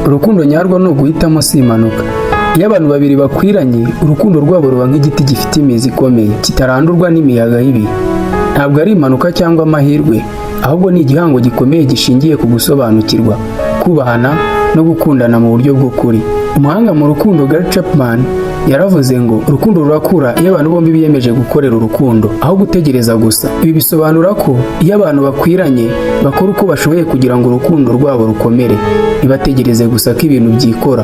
urukundo nyarwo ni uguhitamo si impanuka. Iyo abantu babiri bakwiranye, urukundo rwabo ruba nk'igiti gifite imizi ikomeye kitarandurwa n'imiyaga y'ibihe. Ntabwo ari impanuka cyangwa amahirwe, ahubwo ni igihango gikomeye gishingiye ku gusobanukirwa, kubahana no gukundana mu buryo bw'ukuri. Umuhanga mu rukundo Gary Chapman yaravuze ngo urukundo rurakura iyo abantu bombi biyemeje gukorera urukundo aho gutegereza gusa. Ibi bisobanura ko iyo abantu bakwiranye bakora uko bashoboye kugira ngo urukundo rwabo rukomere, ntibategereze gusa ko ibintu byikora.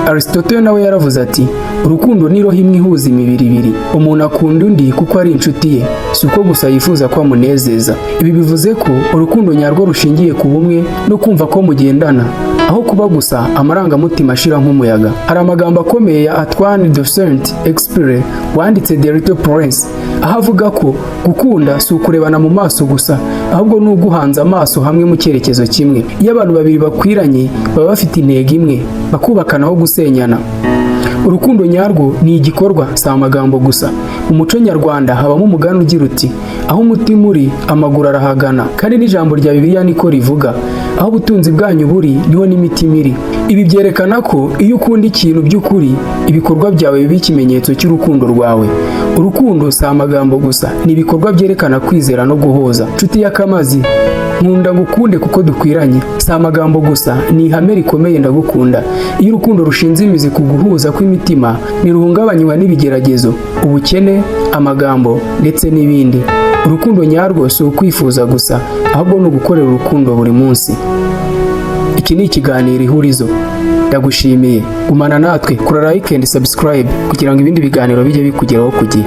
Aristotle nawe yaravuze ati urukundo ni roho imwe ihuza imibiri ibiri. Umuntu akunda undi kuko ari inshuti ye, si uko gusa yifuza ko amunezeza. Ibi bivuze ko urukundo nyarwo rushingiye ku bumwe no kumva ko mugendana, aho kuba gusa amarangamutima ashira nk'umuyaga. Hari amagambo akomeye ya Antoine de Saint-Exupéry wanditse The Little Prince, aho avuga ko gukunda si ukurebana mu maso gusa, ahubwo ni uguhanza amaso hamwe mu cyerekezo kimwe. Iyo abantu babiri bakwiranye baba bafite intego imwe, bakubakana aho gusenyana. Urukundo nyarwo ni igikorwa, si amagambo gusa. Mu muco nyarwanda habamo umugani ugira uti aho umutima uri amaguru arahagana, kandi n'ijambo rya Bibiliya niko rivuga, aho ubutunzi bwanyu buri niho n'imitima iri. Ibi byerekana ko iyo ukunda ikintu by'ukuri, ibikorwa byawe biba ikimenyetso cy'urukundo rwawe. Urukundo si amagambo gusa, ni ibikorwa byerekana kwizera no guhoza. Nshuti y'akamazi, nkunda ngukunde kuko dukwiranye. Si amagambo gusa, ni ihame rikomeye ndagukunda. Iyo urukundo rushinze imizi ku guhuza kw'imitima, ntiruhungabanywa n'ibigeragezo, ubukene, amagambo ndetse n'ibindi. Urukundo nyarwo si ukwifuza gusa, ahubwo ni ugukorera urukundo buri munsi. Iki ni ikiganiro Ihurizo. Ndagushimiye. Gumana natwe, kora like and subscribe kugira ngo ibindi biganiro bijye bikugeraho ku gihe.